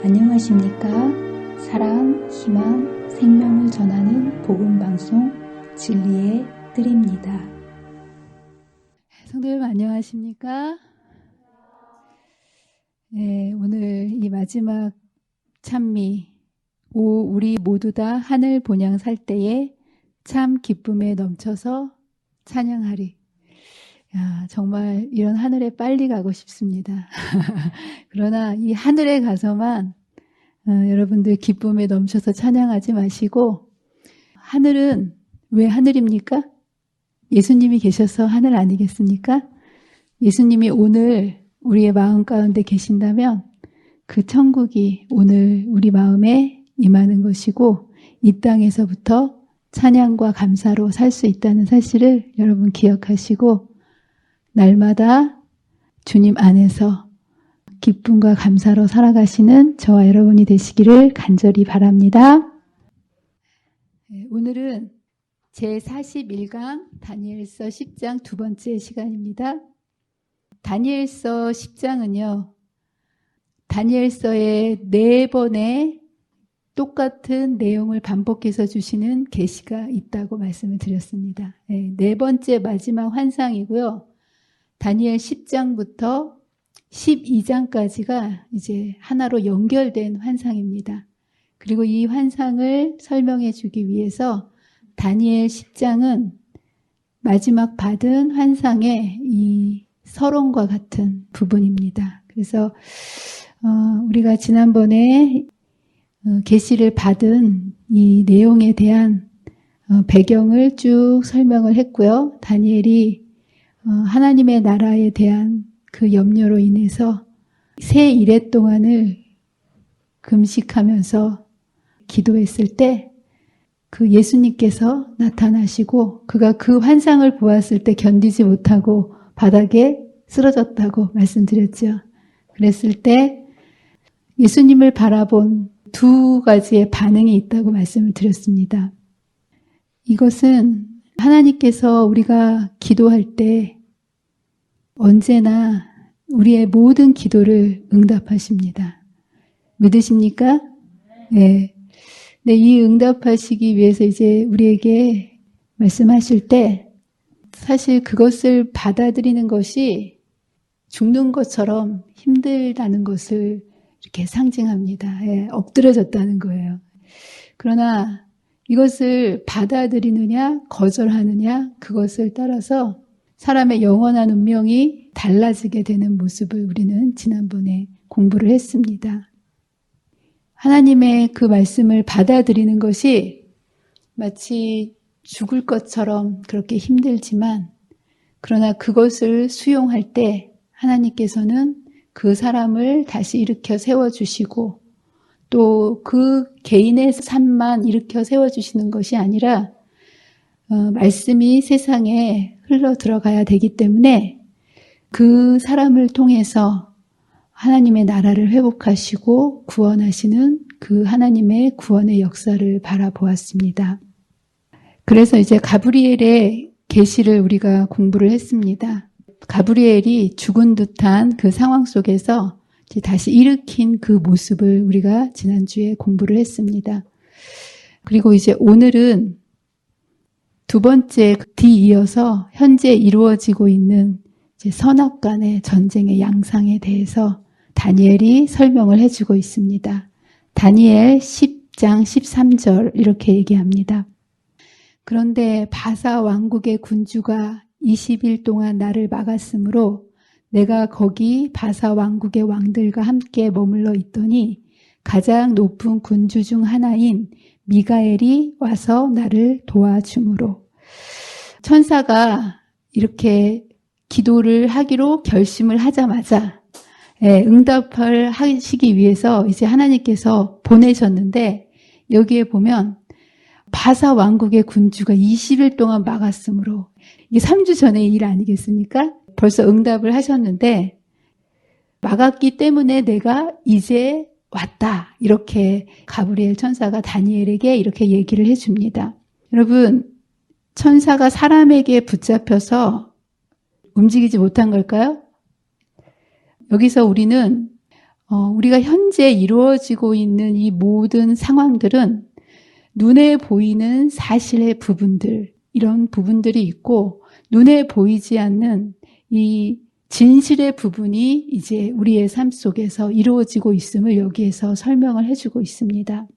안녕하십니까? 사랑, 희망, 생명을 전하는 복음방송 진리의 뜰입니다. 성도여러분 안녕하십니까? 네, 오늘 이 마지막 찬미 우리 모두 다 하늘 본향 살 때에 참 기쁨에 넘쳐서 찬양하리. 야, 정말 이런 하늘에 빨리 가고 싶습니다. 그러나 이 하늘에 가서만 여러분들 기쁨에 넘쳐서 찬양하지 마시고, 하늘은 왜 하늘입니까? 예수님이 계셔서 하늘 아니겠습니까? 예수님이 오늘 우리의 마음 가운데 계신다면 그 천국이 오늘 우리 마음에 임하는 것이고, 이 땅에서부터 찬양과 감사로 살 수 있다는 사실을 여러분 기억하시고, 날마다 주님 안에서 기쁨과 감사로 살아가시는 저와 여러분이 되시기를 간절히 바랍니다. 오늘은 제41강 다니엘서 10장 두 번째 시간입니다. 다니엘서 10장은요, 다니엘서의 4번의 똑같은 내용을 반복해서 주시는 계시가 있다고 말씀을 드렸습니다. 네 번째 마지막 환상이고요. 다니엘 10장부터 12장까지가 이제 하나로 연결된 환상입니다. 그리고 이 환상을 설명해 주기 위해서 다니엘 10장은 마지막 받은 환상의 이 서론과 같은 부분입니다. 그래서 우리가 지난번에 계시를 받은 이 내용에 대한 배경을 쭉 설명을 했고요. 다니엘이 하나님의 나라에 대한 그 염려로 인해서 새 이래 동안을 금식하면서 기도했을 때 그 예수님께서 나타나시고 그가 그 환상을 보았을 때 견디지 못하고 바닥에 쓰러졌다고 말씀드렸죠. 그랬을 때 예수님을 바라본 두 가지의 반응이 있다고 말씀을 드렸습니다. 이것은 하나님께서 우리가 기도할 때 언제나 우리의 모든 기도를 응답하십니다. 믿으십니까? 네. 네, 이 응답하시기 위해서 이제 우리에게 말씀하실 때 사실 그것을 받아들이는 것이 죽는 것처럼 힘들다는 것을 이렇게 상징합니다. 엎드려졌다는 거예요. 그러나 이것을 받아들이느냐 거절하느냐 그것을 따라서 사람의 영원한 운명이 달라지게 되는 모습을 우리는 지난번에 공부를 했습니다. 하나님의 그 말씀을 받아들이는 것이 마치 죽을 것처럼 그렇게 힘들지만, 그러나 그것을 수용할 때 하나님께서는 그 사람을 다시 일으켜 세워주시고, 또 그 개인의 삶만 일으켜 세워주시는 것이 아니라 말씀이 세상에 흘러 들어가야 되기 때문에 그 사람을 통해서 하나님의 나라를 회복하시고 구원하시는 그 하나님의 구원의 역사를 바라보았습니다. 그래서 이제 가브리엘의 계시를 우리가 공부를 했습니다. 가브리엘이 죽은 듯한 그 상황 속에서 이제 다시 일으킨 그 모습을 우리가 지난주에 공부를 했습니다. 그리고 이제 오늘은 두 번째 뒤이어서 현재 이루어지고 있는 이제 선악 간의 전쟁의 양상에 대해서 다니엘이 설명을 해주고 있습니다. 다니엘 10장 13절 이렇게 얘기합니다. 그런데 바사 왕국의 군주가 20일 동안 나를 막았으므로 내가 거기 바사 왕국의 왕들과 함께 머물러 있더니 가장 높은 군주 중 하나인 미가엘이 와서 나를 도와주므로, 천사가 이렇게 기도를 하기로 결심을 하자마자 응답을 하시기 위해서 이제 하나님께서 보내셨는데, 여기에 보면 바사 왕국의 군주가 20일 동안 막았으므로, 이게 3주 전의 일 아니겠습니까? 벌써 응답을 하셨는데 막았기 때문에 내가 이제 왔다, 이렇게 가브리엘 천사가 다니엘에게 이렇게 얘기를 해줍니다. 여러분, 천사가 사람에게 붙잡혀서 움직이지 못한 걸까요? 여기서 우리는 우리가 현재 이루어지고 있는 이 모든 상황들은 눈에 보이는 사실의 부분들, 이런 부분들이 있고, 눈에 보이지 않는 이 진실의 부분이 이제 우리의 삶 속에서 이루어지고 있음을 여기에서 설명을 해주고 있습니다.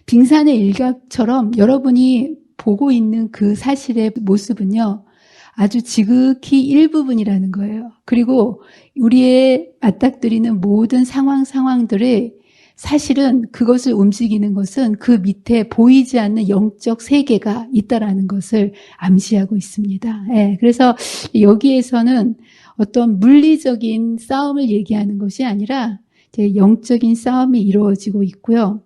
빙산의 일각처럼 여러분이 보고 있는 그 사실의 모습은요, 아주 지극히 일부분이라는 거예요. 그리고 우리의 맞닥뜨리는 모든 상황들의 사실은 그것을 움직이는 것은 그 밑에 보이지 않는 영적 세계가 있다라는 것을 암시하고 있습니다. 그래서 여기에서는 어떤 물리적인 싸움을 얘기하는 것이 아니라 이제 영적인 싸움이 이루어지고 있고요.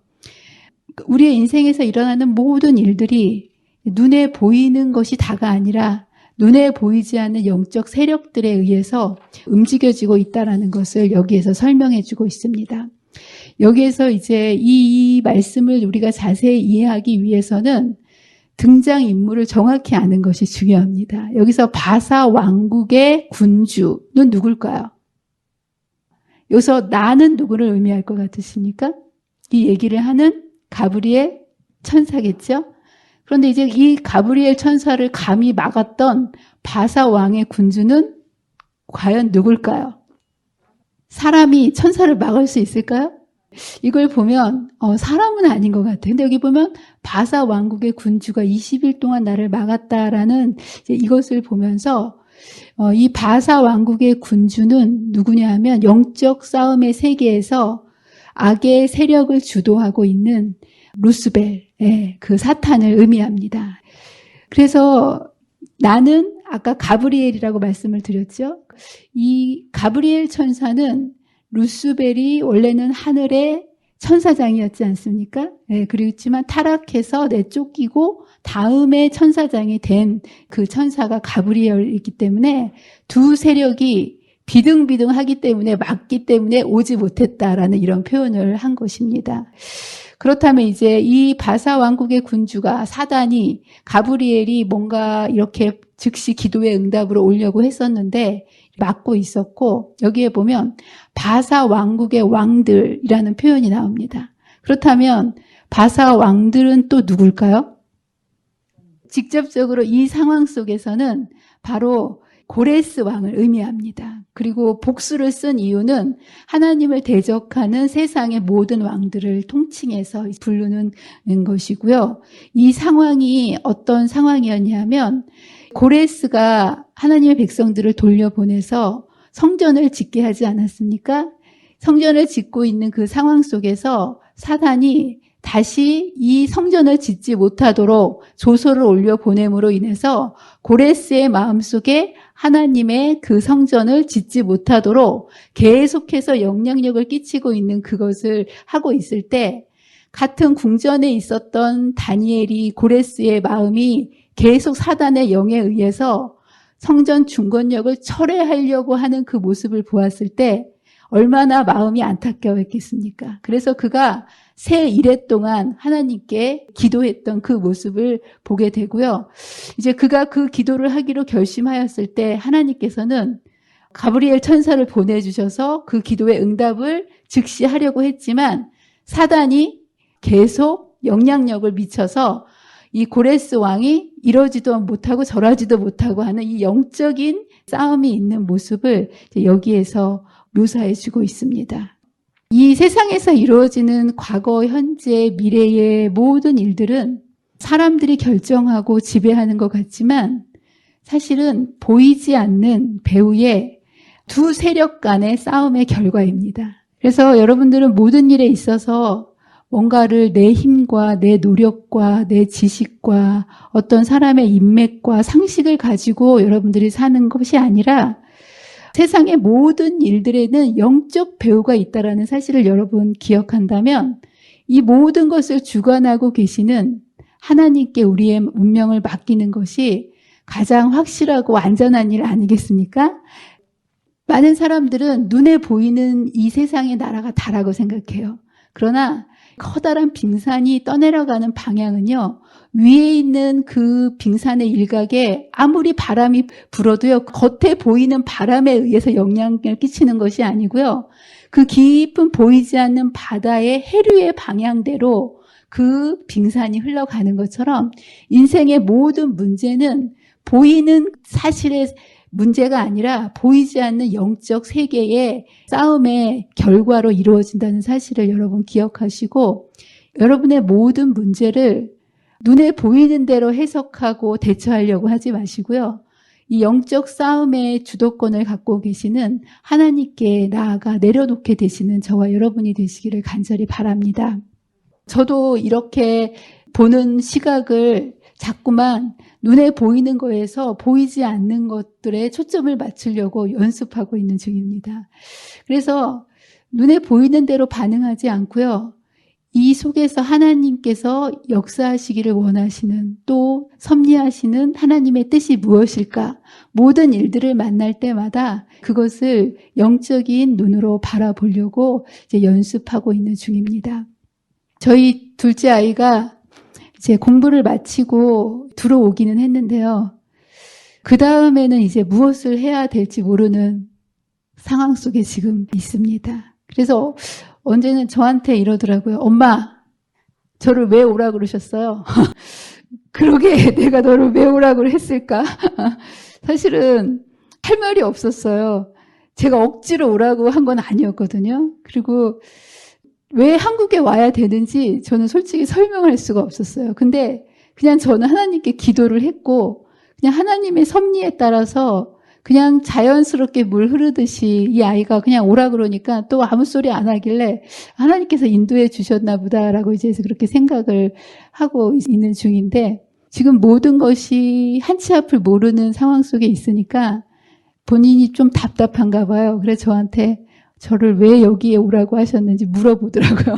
우리의 인생에서 일어나는 모든 일들이 눈에 보이는 것이 다가 아니라 눈에 보이지 않는 영적 세력들에 의해서 움직여지고 있다는 것을 여기에서 설명해 주고 있습니다. 여기에서 이제 이 말씀을 우리가 자세히 이해하기 위해서는 등장인물을 정확히 아는 것이 중요합니다. 여기서 바사 왕국의 군주는 누굴까요? 여기서 나는 누구를 의미할 것 같으십니까? 이 얘기를 하는 가브리엘 천사겠죠? 그런데 이제 이 가브리엘 천사를 감히 막았던 바사 왕의 군주는 과연 누굴까요? 사람이 천사를 막을 수 있을까요? 이걸 보면 사람은 아닌 것 같아요. 근데 여기 보면 바사 왕국의 군주가 20일 동안 나를 막았다라는 이것을 보면서 이 바사 왕국의 군주는 누구냐 하면 영적 싸움의 세계에서 악의 세력을 주도하고 있는 루스벨, 그 사탄을 의미합니다. 그래서 나는 아까 가브리엘이라고 말씀을 드렸죠. 이 가브리엘 천사는 루스벨이 원래는 하늘의 천사장이었지 않습니까? 그렇지만 타락해서 내쫓기고 다음에 천사장이 된 그 천사가 가브리엘이기 때문에 두 세력이 비등비등하기 때문에 막기 때문에 오지 못했다라는 이런 표현을 한 것입니다. 그렇다면 이제 이 바사 왕국의 군주가 사단이 가브리엘이 뭔가 이렇게 즉시 기도의 응답으로 오려고 했었는데 막고 있었고 여기에 보면 바사 왕국의 왕들이라는 표현이 나옵니다. 그렇다면 바사 왕들은 또 누굴까요? 직접적으로 이 상황 속에서는 바로 고레스 왕을 의미합니다. 그리고 복수를 쓴 이유는 하나님을 대적하는 세상의 모든 왕들을 통칭해서 부르는 것이고요. 이 상황이 어떤 상황이었냐면 고레스가 하나님의 백성들을 돌려보내서 성전을 짓게 하지 않았습니까? 성전을 짓고 있는 그 상황 속에서 사단이 다시 이 성전을 짓지 못하도록 조소를 올려보냄으로 인해서 고레스의 마음속에 하나님의 그 성전을 짓지 못하도록 계속해서 영향력을 끼치고 있는 그것을 하고 있을 때 같은 궁전에 있었던 다니엘이 고레스의 마음이 계속 사단의 영에 의해서 성전 중건력을 철회하려고 하는 그 모습을 보았을 때 얼마나 마음이 안타까웠겠습니까? 그래서 그가 새 이래 동안 하나님께 기도했던 그 모습을 보게 되고요. 이제 그가 그 기도를 하기로 결심하였을 때 하나님께서는 가브리엘 천사를 보내주셔서 그 기도의 응답을 즉시 하려고 했지만 사단이 계속 영향력을 미쳐서 이 고레스 왕이 이러지도 못하고 저러지도 못하고 하는 이 영적인 싸움이 있는 모습을 여기에서 묘사해 주고 있습니다. 이 세상에서 이루어지는 과거, 현재, 미래의 모든 일들은 사람들이 결정하고 지배하는 것 같지만 사실은 보이지 않는 배후의 두 세력 간의 싸움의 결과입니다. 그래서 여러분들은 모든 일에 있어서 뭔가를 내 힘과 내 노력과 내 지식과 어떤 사람의 인맥과 상식을 가지고 여러분들이 사는 것이 아니라 세상의 모든 일들에는 영적 배후가 있다는 사실을 여러분 기억한다면 이 모든 것을 주관하고 계시는 하나님께 우리의 운명을 맡기는 것이 가장 확실하고 안전한 일 아니겠습니까? 많은 사람들은 눈에 보이는 이 세상의 나라가 다라고 생각해요. 그러나 커다란 빙산이 떠내려가는 방향은요, 위에 있는 그 빙산의 일각에 아무리 바람이 불어도요, 겉에 보이는 바람에 의해서 영향을 끼치는 것이 아니고요, 그 깊은 보이지 않는 바다의 해류의 방향대로 그 빙산이 흘러가는 것처럼 인생의 모든 문제는 보이는 사실의 문제가 아니라 보이지 않는 영적 세계의 싸움의 결과로 이루어진다는 사실을 여러분 기억하시고, 여러분의 모든 문제를 눈에 보이는 대로 해석하고 대처하려고 하지 마시고요. 이 영적 싸움의 주도권을 갖고 계시는 하나님께 나아가 내려놓게 되시는 저와 여러분이 되시기를 간절히 바랍니다. 저도 이렇게 보는 시각을 자꾸만 눈에 보이는 거에서 보이지 않는 것들에 초점을 맞추려고 연습하고 있는 중입니다. 그래서 눈에 보이는 대로 반응하지 않고요. 이 속에서 하나님께서 역사하시기를 원하시는, 또 섭리하시는 하나님의 뜻이 무엇일까? 모든 일들을 만날 때마다 그것을 영적인 눈으로 바라보려고 이제 연습하고 있는 중입니다. 저희 둘째 아이가 이제 공부를 마치고 들어오기는 했는데요. 그 다음에는 이제 무엇을 해야 될지 모르는 상황 속에 지금 있습니다. 그래서 언제는 저한테 이러더라고요. 엄마, 저를 왜 오라 그러셨어요? 그러게 내가 너를 왜 오라고 했을까? 사실은 할 말이 없었어요. 제가 억지로 오라고 한 건 아니었거든요. 그리고 왜 한국에 와야 되는지 저는 솔직히 설명할 수가 없었어요. 근데 그냥 저는 하나님께 기도를 했고, 그냥 하나님의 섭리에 따라서 그냥 자연스럽게 물 흐르듯이 이 아이가 그냥 오라 그러니까 또 아무 소리 안 하길래 하나님께서 인도해 주셨나 보다라고 이제 그렇게 생각을 하고 있는 중인데, 지금 모든 것이 한치 앞을 모르는 상황 속에 있으니까 본인이 좀 답답한가 봐요. 그래서 저한테 저를 왜 여기에 오라고 하셨는지 물어보더라고요.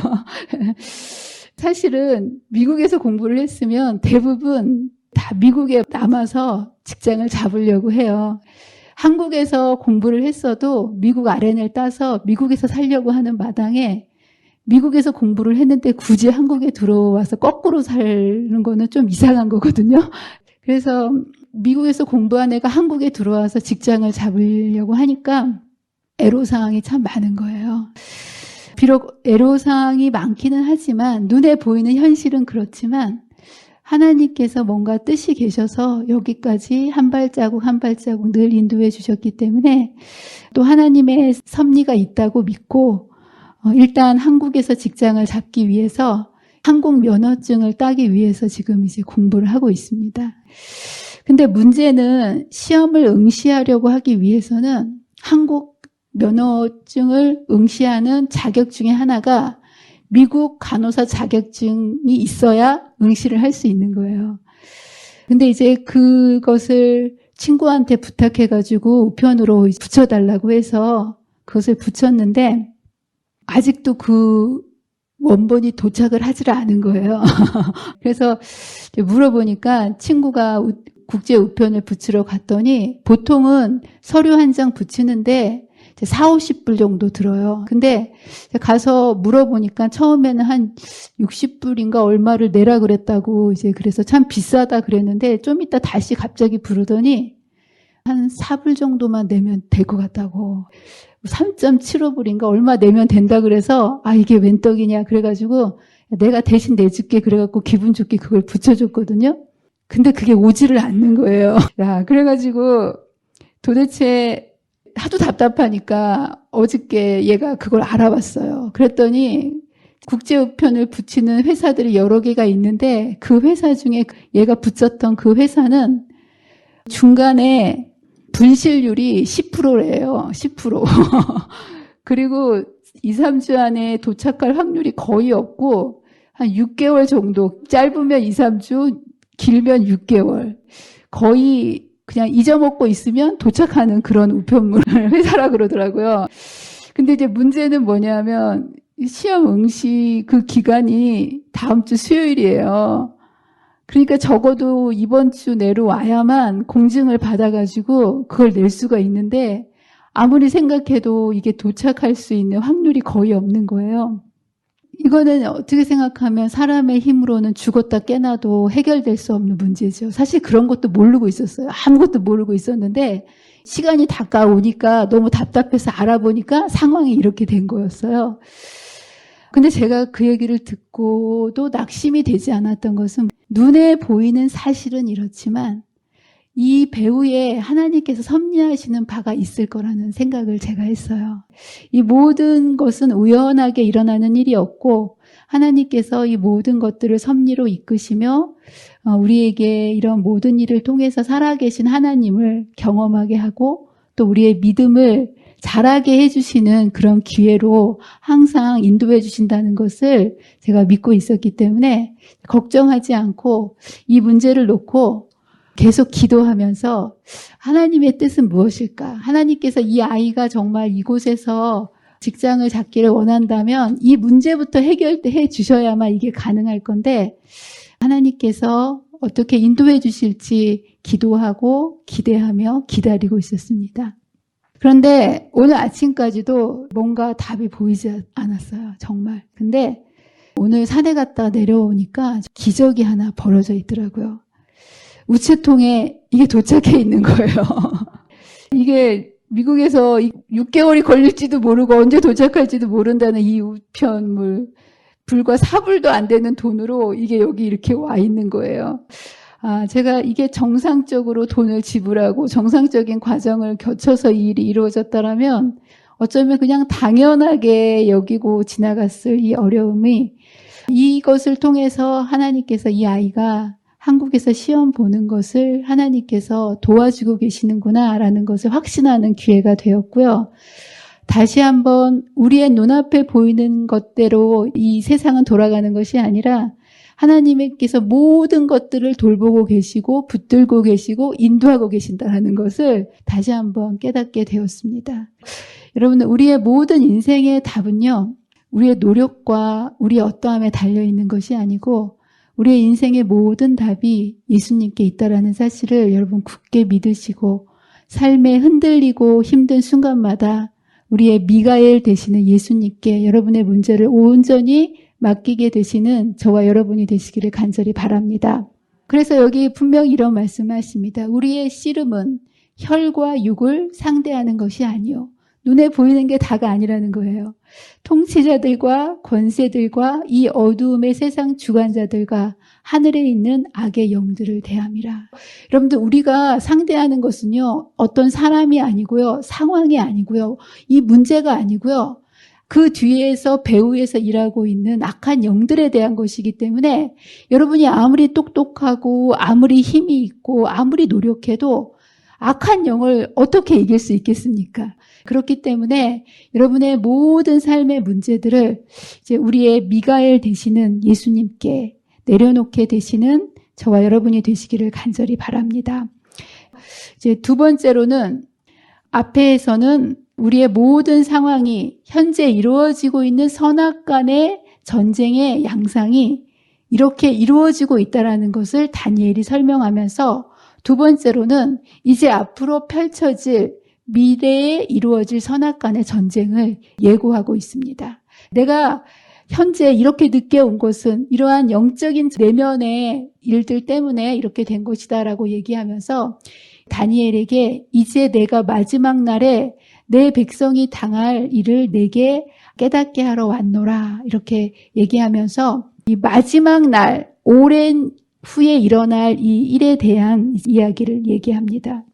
사실은 미국에서 공부를 했으면 대부분 다 미국에 남아서 직장을 잡으려고 해요. 한국에서 공부를 했어도 미국 RN을 따서 미국에서 살려고 하는 마당에 미국에서 공부를 했는데 굳이 한국에 들어와서 거꾸로 사는 거는 좀 이상한 거거든요. 그래서 미국에서 공부한 애가 한국에 들어와서 직장을 잡으려고 하니까 애로사항이 참 많은 거예요. 비록 애로사항이 많기는 하지만 눈에 보이는 현실은 그렇지만 하나님께서 뭔가 뜻이 계셔서 여기까지 한 발자국 한 발자국 늘 인도해 주셨기 때문에 또 하나님의 섭리가 있다고 믿고 일단 한국에서 직장을 잡기 위해서 한국 면허증을 따기 위해서 지금 이제 공부를 하고 있습니다. 근데 문제는 시험을 응시하려고 하기 위해서는 한국 면허증을 응시하는 자격 중에 하나가 미국 간호사 자격증이 있어야 응시를 할 수 있는 거예요. 근데 이제 그것을 친구한테 부탁해가지고 우편으로 붙여달라고 해서 그것을 붙였는데 아직도 그 원본이 도착을 하질 않은 거예요. 그래서 물어보니까 친구가 국제 우편을 붙이러 갔더니 보통은 서류 한 장 붙이는데 40-50불 정도 들어요. 근데 가서 물어보니까 처음에는 한 60불인가 얼마를 내라 그랬다고 이제 그래서 참 비싸다 그랬는데 좀 이따 다시 갑자기 부르더니 한 4불 정도만 내면 될 것 같다고. 3.75불인가 얼마 내면 된다 그래서 아 이게 웬 떡이냐 그래가지고 내가 대신 내줄게 그래갖고 기분 좋게 그걸 붙여줬거든요. 근데 그게 오지를 않는 거예요. 야, 그래가지고 도대체 하도 답답하니까 어저께 얘가 그걸 알아봤어요. 그랬더니 국제우편을 붙이는 회사들이 여러 개가 있는데 그 회사 중에 얘가 붙였던 그 회사는 중간에 분실률이 10%래요. 10%. 그리고 2, 3주 안에 도착할 확률이 거의 없고 한 6개월 정도, 짧으면 2, 3주, 길면 6개월. 거의 그냥 잊어먹고 있으면 도착하는 그런 우편물 회사라 그러더라고요. 근데 이제 문제는 뭐냐면 시험 응시 그 기간이 다음 주 수요일이에요. 그러니까 적어도 이번 주 내로 와야만 공증을 받아가지고 그걸 낼 수가 있는데 아무리 생각해도 이게 도착할 수 있는 확률이 거의 없는 거예요. 이거는 어떻게 생각하면 사람의 힘으로는 죽었다 깨나도 해결될 수 없는 문제죠. 사실 그런 것도 모르고 있었어요. 아무것도 모르고 있었는데 시간이 다가오니까 너무 답답해서 알아보니까 상황이 이렇게 된 거였어요. 근데 제가 그 얘기를 듣고도 낙심이 되지 않았던 것은 눈에 보이는 사실은 이렇지만 이 배우에 하나님께서 섭리하시는 바가 있을 거라는 생각을 제가 했어요. 이 모든 것은 우연하게 일어나는 일이었고 하나님께서 이 모든 것들을 섭리로 이끄시며 우리에게 이런 모든 일을 통해서 살아계신 하나님을 경험하게 하고 또 우리의 믿음을 자라게 해주시는 그런 기회로 항상 인도해 주신다는 것을 제가 믿고 있었기 때문에 걱정하지 않고 이 문제를 놓고 계속 기도하면서 하나님의 뜻은 무엇일까? 하나님께서 이 아이가 정말 이곳에서 직장을 잡기를 원한다면 이 문제부터 해결해 주셔야만 이게 가능할 건데 하나님께서 어떻게 인도해 주실지 기도하고 기대하며 기다리고 있었습니다. 그런데 오늘 아침까지도 뭔가 답이 보이지 않았어요. 정말. 근데 오늘 산에 갔다가 내려오니까 기적이 하나 벌어져 있더라고요. 우체통에 이게 도착해 있는 거예요. 이게 미국에서 6개월이 걸릴지도 모르고 언제 도착할지도 모른다는 이 우편물, 불과 4불도 안 되는 돈으로 이게 여기 이렇게 와 있는 거예요. 제가 이게 정상적으로 돈을 지불하고 정상적인 과정을 거쳐서 이 일이 이루어졌다면 어쩌면 그냥 당연하게 여기고 지나갔을 이 어려움이 이것을 통해서 하나님께서 이 아이가 한국에서 시험 보는 것을 하나님께서 도와주고 계시는구나라는 것을 확신하는 기회가 되었고요. 다시 한번 우리의 눈앞에 보이는 것대로 이 세상은 돌아가는 것이 아니라 하나님께서 모든 것들을 돌보고 계시고 붙들고 계시고 인도하고 계신다는 것을 다시 한번 깨닫게 되었습니다. 여러분, 우리의 모든 인생의 답은요, 우리의 노력과 우리의 어떠함에 달려있는 것이 아니고 우리의 인생의 모든 답이 예수님께 있다라는 사실을 여러분 굳게 믿으시고 삶에 흔들리고 힘든 순간마다 우리의 미가엘 되시는 예수님께 여러분의 문제를 온전히 맡기게 되시는 저와 여러분이 되시기를 간절히 바랍니다. 그래서 여기 분명히 이런 말씀을 하십니다. 우리의 씨름은 혈과 육을 상대하는 것이 아니요. 눈에 보이는 게 다가 아니라는 거예요. 통치자들과 권세들과 이 어두움의 세상 주관자들과 하늘에 있는 악의 영들을 대함이라. 여러분들, 우리가 상대하는 것은요, 어떤 사람이 아니고요, 상황이 아니고요, 이 문제가 아니고요, 그 뒤에서 배후에서 일하고 있는 악한 영들에 대한 것이기 때문에 여러분이 아무리 똑똑하고 아무리 힘이 있고 아무리 노력해도 악한 영을 어떻게 이길 수 있겠습니까? 그렇기 때문에 여러분의 모든 삶의 문제들을 이제 우리의 미가엘 되시는 예수님께 내려놓게 되시는 저와 여러분이 되시기를 간절히 바랍니다. 이제 두 번째로는 앞에서는 우리의 모든 상황이 현재 이루어지고 있는 선악간의 전쟁의 양상이 이렇게 이루어지고 있다는 것을 다니엘이 설명하면서 두 번째로는 이제 앞으로 펼쳐질 미래에 이루어질 선악간의 전쟁을 예고하고 있습니다. 내가 현재 이렇게 늦게 온 것은 이러한 영적인 내면의 일들 때문에 이렇게 된 것이다라고 얘기하면서 다니엘에게 이제 내가 마지막 날에 내 백성이 당할 일을 내게 깨닫게 하러 왔노라 이렇게 얘기하면서 이 마지막 날 오랜 후에 일어날 이 일에 대한 이야기를 얘기합니다.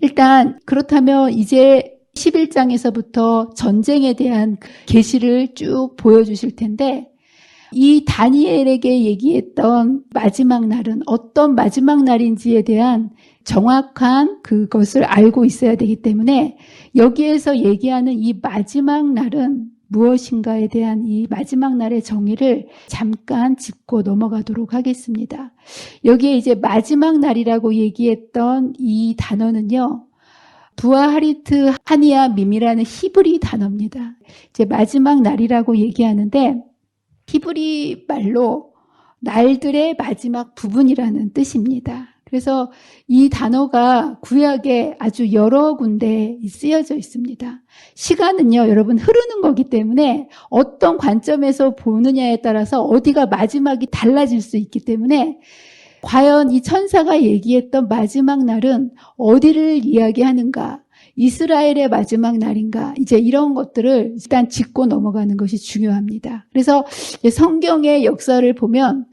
일단 그렇다면 이제 11장에서부터 전쟁에 대한 계시를 쭉 보여주실 텐데 이 다니엘에게 얘기했던 마지막 날은 어떤 마지막 날인지에 대한 정확한 그것을 알고 있어야 되기 때문에 여기에서 얘기하는 이 마지막 날은 무엇인가에 대한 이 마지막 날의 정의를 잠깐 짚고 넘어가도록 하겠습니다. 여기에 이제 마지막 날이라고 얘기했던 이 단어는요, 부아하리트 하니아 밈이라는 히브리 단어입니다. 이제 마지막 날이라고 얘기하는데 히브리 말로 날들의 마지막 부분이라는 뜻입니다. 그래서 이 단어가 구약에 아주 여러 군데 쓰여져 있습니다. 시간은요, 여러분 흐르는 거기 때문에 어떤 관점에서 보느냐에 따라서 어디가 마지막이 달라질 수 있기 때문에 과연 이 천사가 얘기했던 마지막 날은 어디를 이야기하는가? 이스라엘의 마지막 날인가? 이제 이런 것들을 일단 짚고 넘어가는 것이 중요합니다. 그래서 성경의 역사를 보면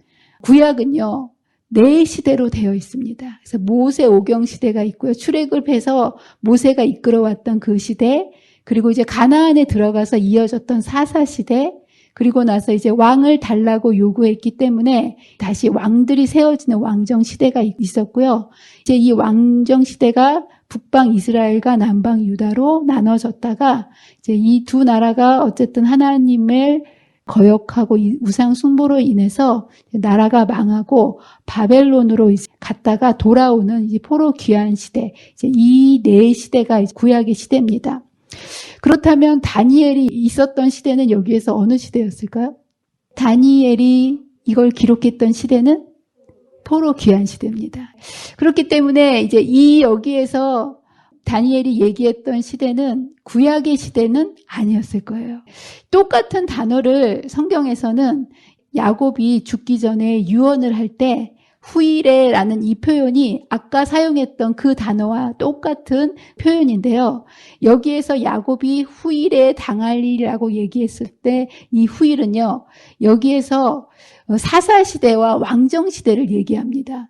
구약은요, 네 시대로 되어 있습니다. 그래서 모세 오경 시대가 있고요. 출애굽해서 모세가 이끌어왔던 그 시대, 그리고 이제 가나안에 들어가서 이어졌던 사사 시대, 그리고 나서 이제 왕을 달라고 요구했기 때문에 다시 왕들이 세워지는 왕정 시대가 있었고요. 이제 이 왕정 시대가 북방 이스라엘과 남방 유다로 나눠졌다가 이제 이 두 나라가 어쨌든 하나님을 거역하고 우상 숭배로 인해서 나라가 망하고 바벨론으로 갔다가 돌아오는 이 포로 귀환 시대, 이제 이 네 시대가 구약의 시대입니다. 그렇다면 다니엘이 있었던 시대는 여기에서 어느 시대였을까요? 다니엘이 이걸 기록했던 시대는 포로 귀환 시대입니다. 그렇기 때문에 이제 여기에서 다니엘이 얘기했던 시대는 구약의 시대는 아니었을 거예요. 똑같은 단어를 성경에서는 야곱이 죽기 전에 유언을 할 때 후일에라는 이 표현이 아까 사용했던 그 단어와 똑같은 표현인데요. 여기에서 야곱이 후일에 당할 일이라고 얘기했을 때 이 후일은요, 여기에서 사사시대와 왕정시대를 얘기합니다.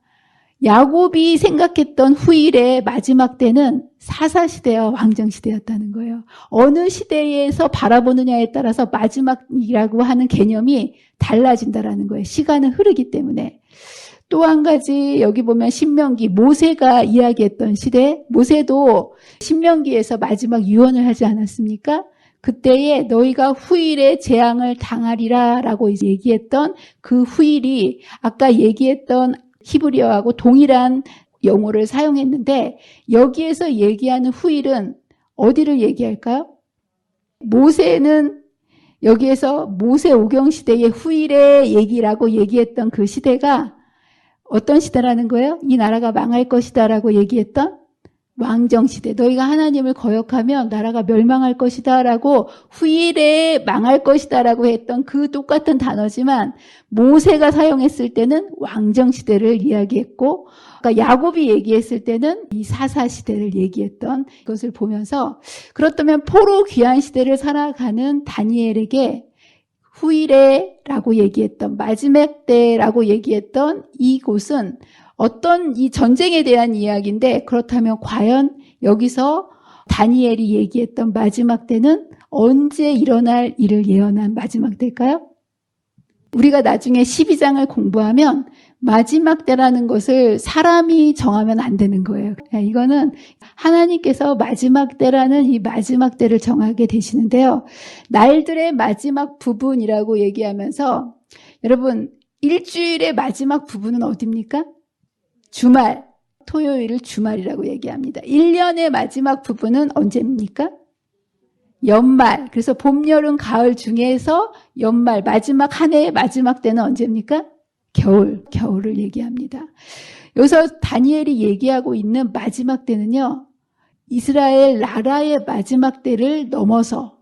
야곱이 생각했던 후일의 마지막 때는 사사시대와 왕정시대였다는 거예요. 어느 시대에서 바라보느냐에 따라서 마지막이라고 하는 개념이 달라진다라는 거예요. 시간은 흐르기 때문에. 또 한 가지 여기 보면 신명기, 모세가 이야기했던 시대, 모세도 신명기에서 마지막 유언을 하지 않았습니까? 그때에 너희가 후일에 재앙을 당하리라 라고 얘기했던 그 후일이 아까 얘기했던 히브리어하고 동일한 용어를 사용했는데 여기에서 얘기하는 후일은 어디를 얘기할까요? 모세는 여기에서 모세 오경 시대의 후일의 얘기라고 얘기했던 그 시대가 어떤 시대라는 거예요? 이 나라가 망할 것이다 라고 얘기했던 왕정시대. 너희가 하나님을 거역하면 나라가 멸망할 것이다 라고 후일에 망할 것이다 라고 했던 그 똑같은 단어지만 모세가 사용했을 때는 왕정시대를 이야기했고 그러니까 야곱이 얘기했을 때는 이 사사시대를 얘기했던 것을 보면서 그렇다면 포로 귀환 시대를 살아가는 다니엘에게 후일에라고 얘기했던 마지막 때라고 얘기했던 이곳은 어떤 이 전쟁에 대한 이야기인데 그렇다면 과연 여기서 다니엘이 얘기했던 마지막 때는 언제 일어날 일을 예언한 마지막 때일까요? 우리가 나중에 12장을 공부하면 마지막 때라는 것을 사람이 정하면 안 되는 거예요. 이거는 하나님께서 마지막 때라는 이 마지막 때를 정하게 되시는데요. 날들의 마지막 부분이라고 얘기하면서 여러분 일주일의 마지막 부분은 어디입니까? 주말, 토요일을 주말이라고 얘기합니다. 1년의 마지막 부분은 언제입니까? 연말. 그래서 봄, 여름, 가을 중에서 연말, 마지막 한 해의 마지막 때는 언제입니까? 겨울을 얘기합니다. 여기서 다니엘이 얘기하고 있는 마지막 때는요, 이스라엘 나라의 마지막 때를 넘어서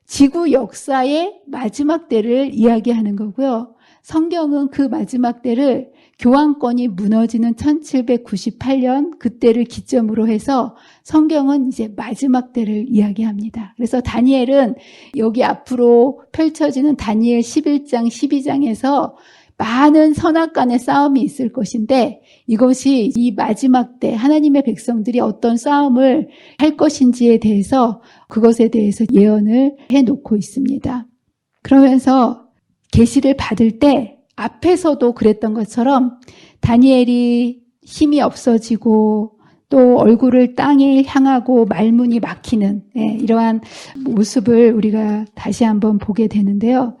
지구 역사의 마지막 때를 이야기하는 거고요. 성경은 그 마지막 때를 교황권이 무너지는 1798년 그때를 기점으로 해서 성경은 이제 마지막 때를 이야기합니다. 그래서 다니엘은 여기 앞으로 펼쳐지는 다니엘 11장, 12장에서 많은 선악간의 싸움이 있을 것인데 이것이 이 마지막 때 하나님의 백성들이 어떤 싸움을 할 것인지에 대해서 그것에 대해서 예언을 해놓고 있습니다. 그러면서 계시를 받을 때 앞에서도 그랬던 것처럼 다니엘이 힘이 없어지고 또 얼굴을 땅에 향하고 말문이 막히는 이러한 모습을 우리가 다시 한번 보게 되는데요.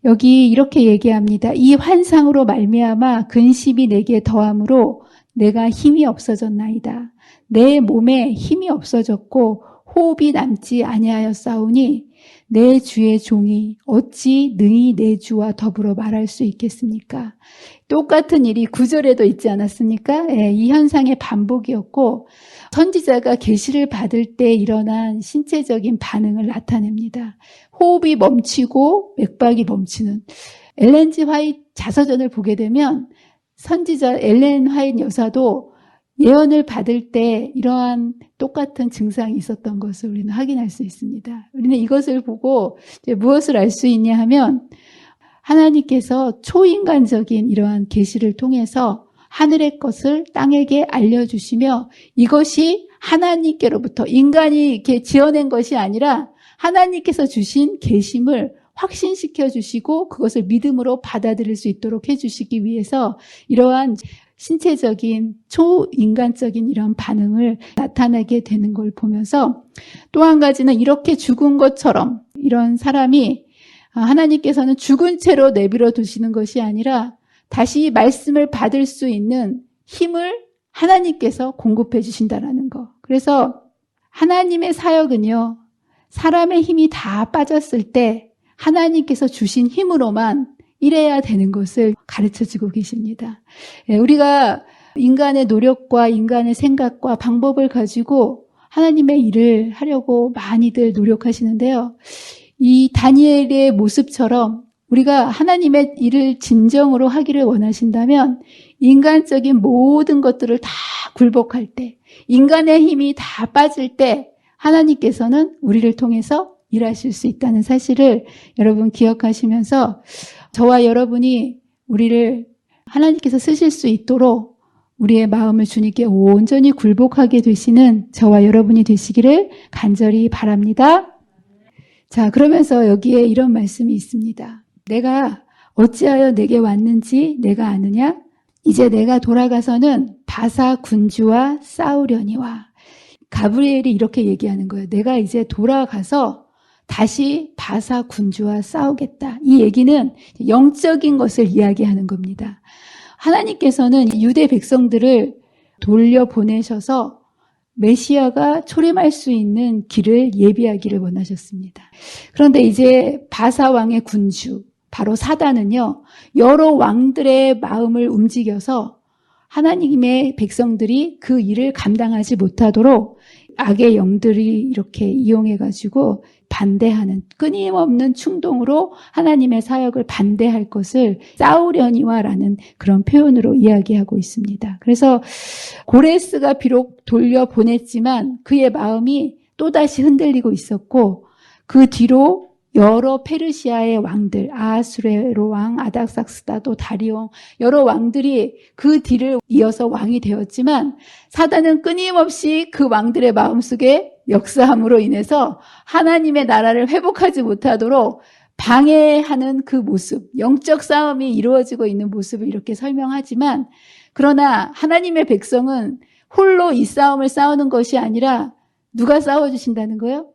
여기 이렇게 얘기합니다. 이 환상으로 말미암아 근심이 내게 더함으로 내가 힘이 없어졌나이다. 내 몸에 힘이 없어졌고 호흡이 남지 아니하였사오니 내 주의 종이 어찌 능히 내 주와 더불어 말할 수 있겠습니까? 똑같은 일이 9절에도 있지 않았습니까? 이 현상의 반복이었고 선지자가 계시를 받을 때 일어난 신체적인 반응을 나타냅니다. 호흡이 멈추고 맥박이 멈추는 엘렌 G 화이트 자서전을 보게 되면 선지자 엘렌 화이트 여사도 예언을 받을 때 이러한 똑같은 증상이 있었던 것을 우리는 확인할 수 있습니다. 우리는 이것을 보고 이제 무엇을 알 수 있냐 하면 하나님께서 초인간적인 이러한 계시를 통해서 하늘의 것을 땅에게 알려주시며 이것이 하나님께로부터 인간이 이렇게 지어낸 것이 아니라 하나님께서 주신 계심을 확신시켜 주시고 그것을 믿음으로 받아들일 수 있도록 해주시기 위해서 이러한 신체적인 초인간적인 이런 반응을 나타내게 되는 걸 보면서 또 한 가지는 이렇게 죽은 것처럼 이런 사람이 하나님께서는 죽은 채로 내버려 두시는 것이 아니라 다시 말씀을 받을 수 있는 힘을 하나님께서 공급해 주신다라는 거. 그래서 하나님의 사역은요, 사람의 힘이 다 빠졌을 때 하나님께서 주신 힘으로만 일해야 되는 것을 가르쳐주고 계십니다. 우리가 인간의 노력과 인간의 생각과 방법을 가지고 하나님의 일을 하려고 많이들 노력하시는데요. 이 다니엘의 모습처럼 우리가 하나님의 일을 진정으로 하기를 원하신다면 인간적인 모든 것들을 다 굴복할 때, 인간의 힘이 다 빠질 때 하나님께서는 우리를 통해서 일하실 수 있다는 사실을 여러분 기억하시면서 저와 여러분이 우리를 하나님께서 쓰실 수 있도록 우리의 마음을 주님께 온전히 굴복하게 되시는 저와 여러분이 되시기를 간절히 바랍니다. 자, 그러면서 여기에 이런 말씀이 있습니다. 내가 어찌하여 내게 왔는지 내가 아느냐? 이제 내가 돌아가서는 바사 군주와 싸우려니와. 가브리엘이 이렇게 얘기하는 거예요. 내가 이제 돌아가서 다시 바사 군주와 싸우겠다. 이 얘기는 영적인 것을 이야기하는 겁니다. 하나님께서는 유대 백성들을 돌려보내셔서 메시아가 초림할 수 있는 길을 예비하기를 원하셨습니다. 그런데 이제 바사 왕의 군주, 바로 사단은요, 여러 왕들의 마음을 움직여서 하나님의 백성들이 그 일을 감당하지 못하도록 악의 영들이 이렇게 이용해가지고 반대하는, 끊임없는 충동으로 하나님의 사역을 반대할 것을 싸우려니와라는 그런 표현으로 이야기하고 있습니다. 그래서 고레스가 비록 돌려보냈지만 그의 마음이 또다시 흔들리고 있었고 그 뒤로 여러 페르시아의 왕들, 아하수에로 왕, 아닥삭스다도, 다리옹, 여러 왕들이 그 뒤를 이어서 왕이 되었지만 사단은 끊임없이 그 왕들의 마음속에 역사함으로 인해서 하나님의 나라를 회복하지 못하도록 방해하는 그 모습, 영적 싸움이 이루어지고 있는 모습을 이렇게 설명하지만 그러나 하나님의 백성은 홀로 이 싸움을 싸우는 것이 아니라 누가 싸워주신다는 거예요?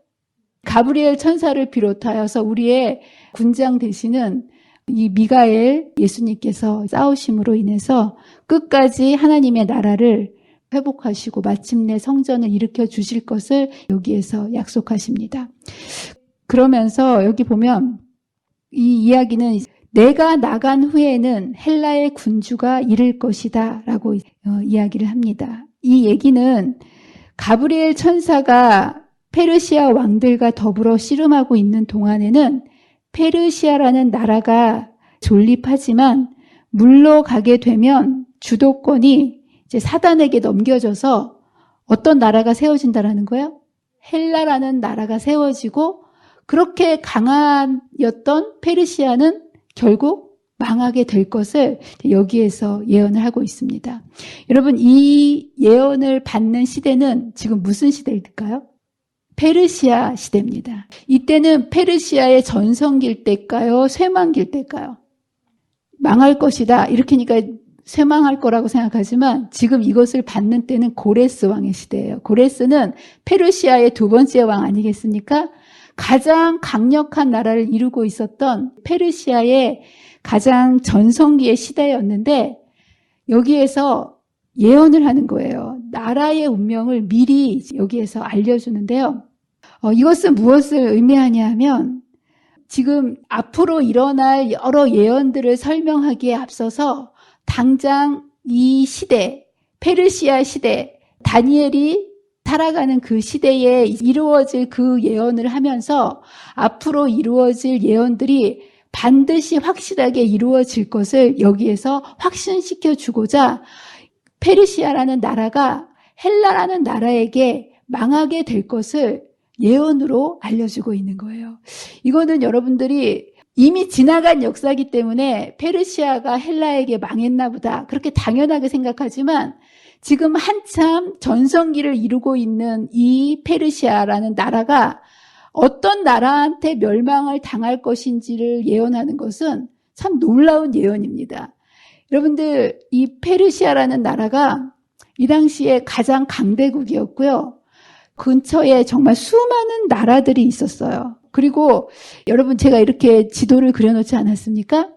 가브리엘 천사를 비롯하여서 우리의 군장 되시는 이 미가엘 예수님께서 싸우심으로 인해서 끝까지 하나님의 나라를 회복하시고 마침내 성전을 일으켜 주실 것을 여기에서 약속하십니다. 그러면서 여기 보면 이 이야기는 내가 나간 후에는 헬라의 군주가 이를 것이다 라고 이야기를 합니다. 이 얘기는 가브리엘 천사가 페르시아 왕들과 더불어 씨름하고 있는 동안에는 페르시아라는 나라가 존립하지만 물러가게 되면 주도권이 이제 사단에게 넘겨져서 어떤 나라가 세워진다라는 거예요? 헬라라는 나라가 세워지고 그렇게 강한였던 페르시아는 결국 망하게 될 것을 여기에서 예언을 하고 있습니다. 여러분, 이 예언을 받는 시대는 지금 무슨 시대일까요? 페르시아 시대입니다. 이때는 페르시아의 전성기일 때일까요? 쇠망기일 때일까요? 망할 것이다. 이렇게니까 쇠망할 거라고 생각하지만 지금 이것을 받는 때는 고레스 왕의 시대예요. 고레스는 페르시아의 두 번째 왕 아니겠습니까? 가장 강력한 나라를 이루고 있었던 페르시아의 가장 전성기의 시대였는데 여기에서 예언을 하는 거예요. 나라의 운명을 미리 여기에서 알려주는데요. 이것은 무엇을 의미하냐 하면 지금 앞으로 일어날 여러 예언들을 설명하기에 앞서서 당장 이 시대, 페르시아 시대, 다니엘이 살아가는 그 시대에 이루어질 그 예언을 하면서 앞으로 이루어질 예언들이 반드시 확실하게 이루어질 것을 여기에서 확신시켜 주고자 페르시아라는 나라가 헬라라는 나라에게 망하게 될 것을 예언으로 알려주고 있는 거예요. 이거는 여러분들이 이미 지나간 역사이기 때문에 페르시아가 헬라에게 망했나 보다 그렇게 당연하게 생각하지만 지금 한참 전성기를 이루고 있는 이 페르시아라는 나라가 어떤 나라한테 멸망을 당할 것인지를 예언하는 것은 참 놀라운 예언입니다. 여러분들, 이 페르시아라는 나라가 이 당시에 가장 강대국이었고요. 근처에 정말 수많은 나라들이 있었어요. 그리고 여러분, 제가 이렇게 지도를 그려놓지 않았습니까?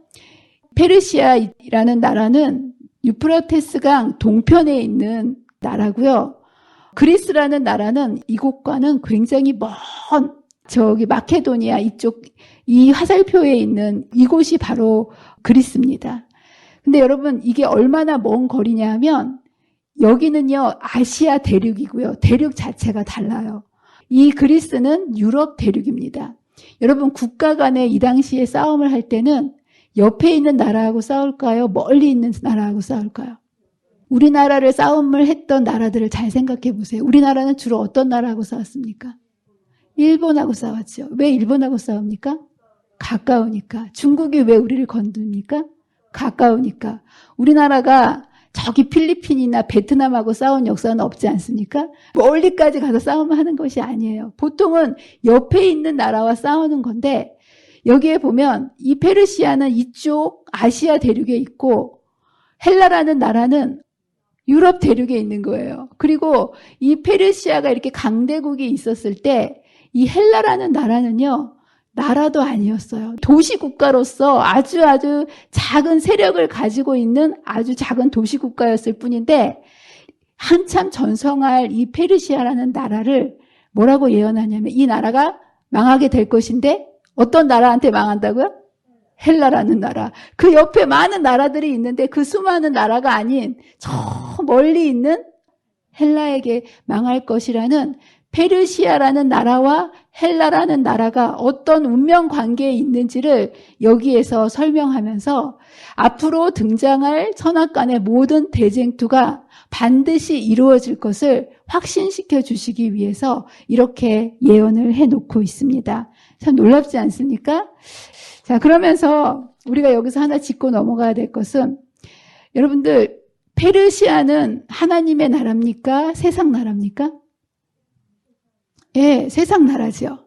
페르시아라는 나라는 유프라테스강 동편에 있는 나라고요. 그리스라는 나라는 이곳과는 굉장히 먼 저기 마케도니아 이쪽 이 화살표에 있는 이곳이 바로 그리스입니다. 근데 여러분, 이게 얼마나 먼 거리냐 하면 여기는요 아시아 대륙이고요. 대륙 자체가 달라요. 이 그리스는 유럽 대륙입니다. 여러분, 국가 간에 이 당시에 싸움을 할 때는 옆에 있는 나라하고 싸울까요? 멀리 있는 나라하고 싸울까요? 우리나라를 싸움을 했던 나라들을 잘 생각해 보세요. 우리나라는 주로 어떤 나라하고 싸웠습니까? 일본하고 싸웠죠. 왜 일본하고 싸웁니까? 가까우니까. 중국이 왜 우리를 건듭니까? 가까우니까. 우리나라가 저기 필리핀이나 베트남하고 싸운 역사는 없지 않습니까? 멀리까지 가서 싸움을 하는 것이 아니에요. 보통은 옆에 있는 나라와 싸우는 건데 여기에 보면 이 페르시아는 이쪽 아시아 대륙에 있고 헬라라는 나라는 유럽 대륙에 있는 거예요. 그리고 이 페르시아가 이렇게 강대국이 있었을 때 이 헬라라는 나라는요, 나라도 아니었어요. 도시국가로서 아주 작은 세력을 가지고 있는 아주 작은 도시국가였을 뿐인데 한참 전성할 이 페르시아라는 나라를 뭐라고 예언하냐면 이 나라가 망하게 될 것인데 어떤 나라한테 망한다고요? 헬라라는 나라. 그 옆에 많은 나라들이 있는데 그 수많은 나라가 아닌 저 멀리 있는 헬라에게 망할 것이라는 페르시아라는 나라와 헬라라는 나라가 어떤 운명 관계에 있는지를 여기에서 설명하면서 앞으로 등장할 선악간의 모든 대쟁투가 반드시 이루어질 것을 확신시켜 주시기 위해서 이렇게 예언을 해놓고 있습니다. 참 놀랍지 않습니까? 자, 그러면서 우리가 여기서 하나 짚고 넘어가야 될 것은 여러분들, 페르시아는 하나님의 나라입니까? 세상 나라입니까? 예, 세상 나라죠.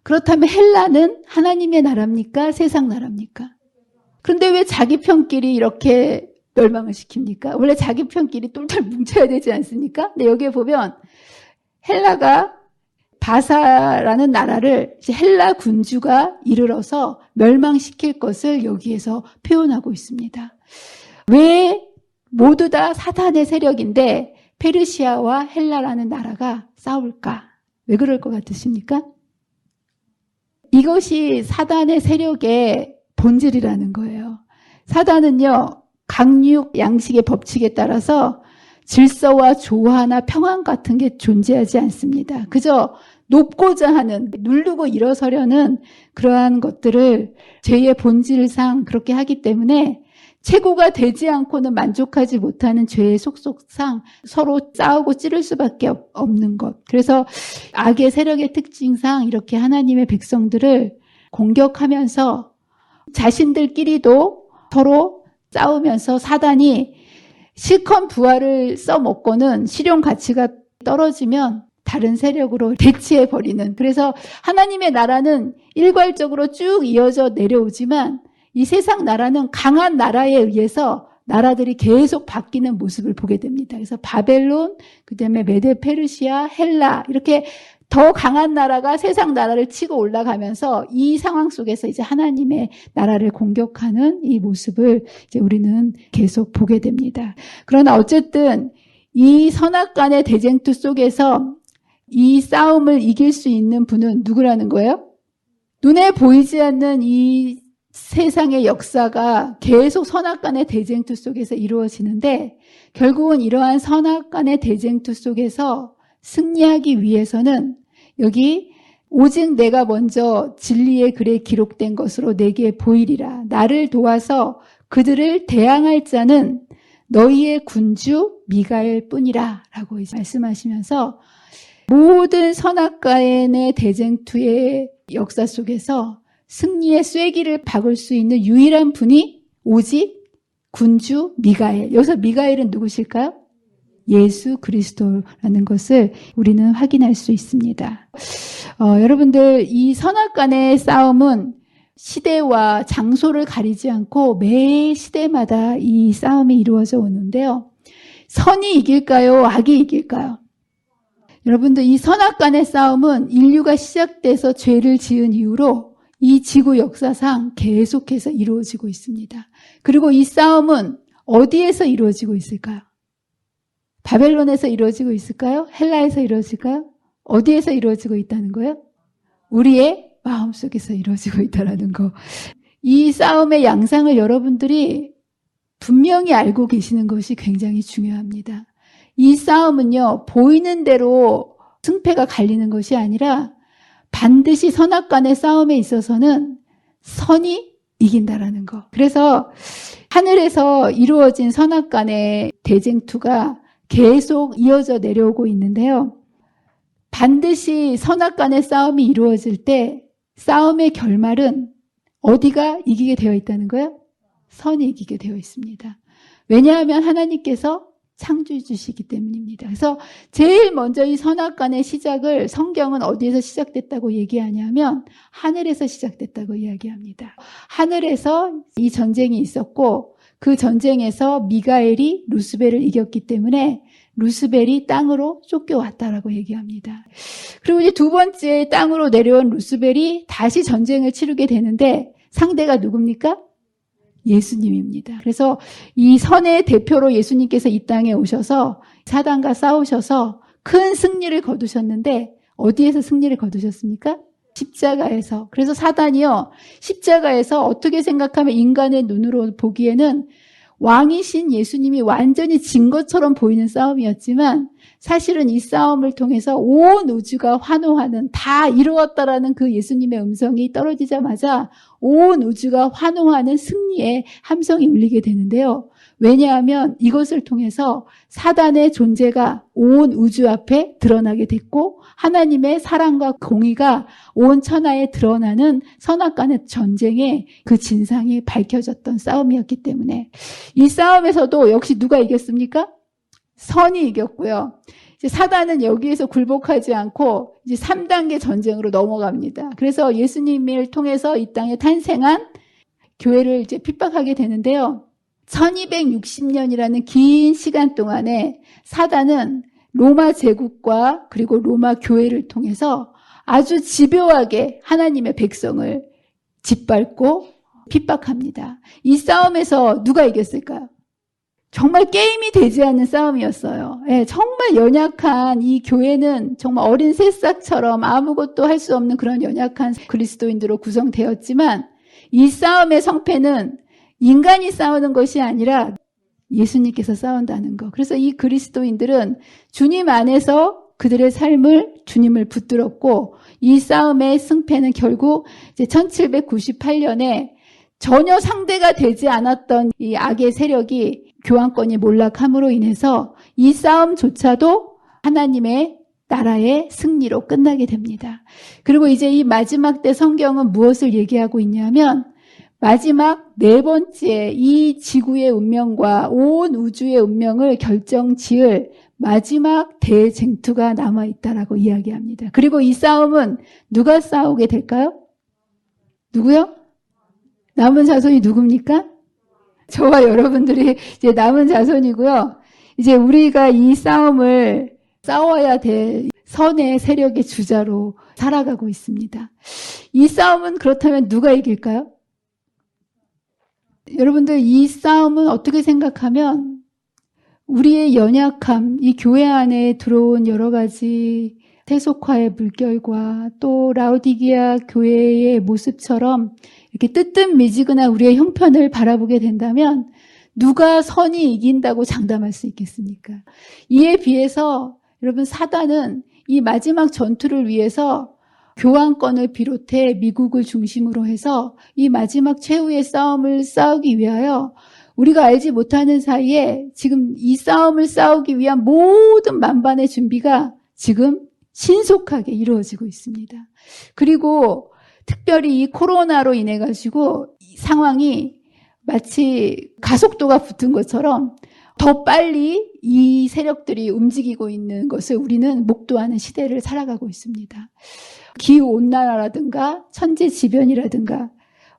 그렇다면 헬라는 하나님의 나라입니까? 세상 나라입니까? 그런데 왜 자기 편끼리 이렇게 멸망을 시킵니까? 원래 자기 편끼리 똘똘 뭉쳐야 되지 않습니까? 근데 여기에 보면 헬라가 바사라는 나라를 헬라 군주가 이르러서 멸망시킬 것을 여기에서 표현하고 있습니다. 왜 모두 다 사탄의 세력인데 페르시아와 헬라라는 나라가 싸울까? 왜 그럴 것 같으십니까? 이것이 사단의 세력의 본질이라는 거예요. 사단은요, 강육 양식의 법칙에 따라서 질서와 조화나 평안 같은 게 존재하지 않습니다. 그저 높고자 하는, 누르고 일어서려는 그러한 것들을 죄의 본질상 그렇게 하기 때문에 최고가 되지 않고는 만족하지 못하는 죄의 속속상 서로 싸우고 찌를 수밖에 없는 것. 그래서 악의 세력의 특징상 이렇게 하나님의 백성들을 공격하면서 자신들끼리도 서로 싸우면서 사단이 실컷 부활을 써먹고는 실용 가치가 떨어지면 다른 세력으로 대치해버리는. 그래서 하나님의 나라는 일괄적으로 쭉 이어져 내려오지만 이 세상 나라는 강한 나라에 의해서 나라들이 계속 바뀌는 모습을 보게 됩니다. 그래서 바벨론, 그다음에 메데 페르시아, 헬라 이렇게 더 강한 나라가 세상 나라를 치고 올라가면서 이 상황 속에서 이제 하나님의 나라를 공격하는 이 모습을 이제 우리는 계속 보게 됩니다. 그러나 어쨌든 이 선악간의 대쟁투 속에서 이 싸움을 이길 수 있는 분은 누구라는 거예요? 눈에 보이지 않는 이 세상의 역사가 계속 선악간의 대쟁투 속에서 이루어지는데 결국은 이러한 선악간의 대쟁투 속에서 승리하기 위해서는 여기 오직 내가 먼저 진리의 글에 기록된 것으로 내게 보이리라. 나를 도와서 그들을 대항할 자는 너희의 군주 미가엘 뿐이라 라고 말씀하시면서 모든 선악과인의 대쟁투의 역사 속에서 승리의 쐐기를 박을 수 있는 유일한 분이 오직 군주 미가엘. 여기서 미가엘은 누구실까요? 예수 그리스도라는 것을 우리는 확인할 수 있습니다. 여러분들, 이 선악간의 싸움은 시대와 장소를 가리지 않고 매 시대마다 이 싸움이 이루어져 오는데요. 선이 이길까요? 악이 이길까요? 여러분들, 이 선악간의 싸움은 인류가 시작돼서 죄를 지은 이후로 이 지구 역사상 계속해서 이루어지고 있습니다. 그리고 이 싸움은 어디에서 이루어지고 있을까요? 바벨론에서 이루어지고 있을까요? 헬라에서 이루어질까요? 어디에서 이루어지고 있다는 거예요? 우리의 마음속에서 이루어지고 있다는 거. 이 싸움의 양상을 여러분들이 분명히 알고 계시는 것이 굉장히 중요합니다. 이 싸움은요, 보이는 대로 승패가 갈리는 것이 아니라 반드시 선악간의 싸움에 있어서는 선이 이긴다라는 거. 그래서 하늘에서 이루어진 선악간의 대쟁투가 계속 이어져 내려오고 있는데요. 반드시 선악간의 싸움이 이루어질 때 싸움의 결말은 어디가 이기게 되어 있다는 거예요? 선이 이기게 되어 있습니다. 왜냐하면 하나님께서 창조해 주시기 때문입니다. 그래서 제일 먼저 이 선악간의 시작을 성경은 어디에서 시작됐다고 얘기하냐면 하늘에서 시작됐다고 이야기합니다. 하늘에서 이 전쟁이 있었고 그 전쟁에서 미가엘이 루스벨을 이겼기 때문에 루스벨이 땅으로 쫓겨왔다라고 얘기합니다. 그리고 이제 두 번째 땅으로 내려온 루스벨이 다시 전쟁을 치르게 되는데 상대가 누굽니까? 예수님입니다. 그래서 이 선의 대표로 예수님께서 이 땅에 오셔서 사단과 싸우셔서 큰 승리를 거두셨는데 어디에서 승리를 거두셨습니까? 십자가에서. 그래서 사단이요, 십자가에서 어떻게 생각하면 인간의 눈으로 보기에는 왕이신 예수님이 완전히 진 것처럼 보이는 싸움이었지만 사실은 이 싸움을 통해서 온 우주가 환호하는, 다 이루었다라는 그 예수님의 음성이 떨어지자마자 온 우주가 환호하는 승리의 함성이 울리게 되는데요. 왜냐하면 이것을 통해서 사단의 존재가 온 우주 앞에 드러나게 됐고 하나님의 사랑과 공의가 온 천하에 드러나는 선악간의 전쟁의 그 진상이 밝혀졌던 싸움이었기 때문에 이 싸움에서도 역시 누가 이겼습니까? 선이 이겼고요. 이제 사단은 여기에서 굴복하지 않고 이제 3단계 전쟁으로 넘어갑니다. 그래서 예수님을 통해서 이 땅에 탄생한 교회를 이제 핍박하게 되는데요. 1260년이라는 긴 시간 동안에 사단은 로마 제국과 그리고 로마 교회를 통해서 아주 집요하게 하나님의 백성을 짓밟고 핍박합니다. 이 싸움에서 누가 이겼을까요? 정말 게임이 되지 않는 싸움이었어요. 예, 정말 연약한 이 교회는 정말 어린 새싹처럼 아무것도 할 수 없는 그런 연약한 그리스도인들로 구성되었지만 이 싸움의 성패는 인간이 싸우는 것이 아니라 예수님께서 싸운다는 거. 그래서 이 그리스도인들은 주님 안에서 그들의 삶을 주님을 붙들었고 이 싸움의 승패는 결국 이제 1798년에 전혀 상대가 되지 않았던 이 악의 세력이 교황권이 몰락함으로 인해서 이 싸움조차도 하나님의 나라의 승리로 끝나게 됩니다. 그리고 이제 이 마지막 때 성경은 무엇을 얘기하고 있냐면 마지막 네 번째 이 지구의 운명과 온 우주의 운명을 결정지을 마지막 대쟁투가 남아있다라고 이야기합니다. 그리고 이 싸움은 누가 싸우게 될까요? 누구요? 남은 자손이 누굽니까? 저와 여러분들이 이제 남은 자손이고요. 이제 우리가 이 싸움을 싸워야 될 선의 세력의 주자로 살아가고 있습니다. 이 싸움은 그렇다면 누가 이길까요? 여러분들, 이 싸움은 어떻게 생각하면 우리의 연약함, 이 교회 안에 들어온 여러 가지 세속화의 물결과 또 라오디게아 교회의 모습처럼 이렇게 뜨뜻미지근한 우리의 형편을 바라보게 된다면 누가 선이 이긴다고 장담할 수 있겠습니까? 이에 비해서 여러분, 사단은 이 마지막 전투를 위해서 교황권을 비롯해 미국을 중심으로 해서 이 마지막 최후의 싸움을 싸우기 위하여 우리가 알지 못하는 사이에 지금 이 싸움을 싸우기 위한 모든 만반의 준비가 지금 신속하게 이루어지고 있습니다. 그리고 특별히 이 코로나로 인해 가지고 이 상황이 마치 가속도가 붙은 것처럼 더 빨리 이 세력들이 움직이고 있는 것을 우리는 목도하는 시대를 살아가고 있습니다. 기후온난화라든가 천재지변이라든가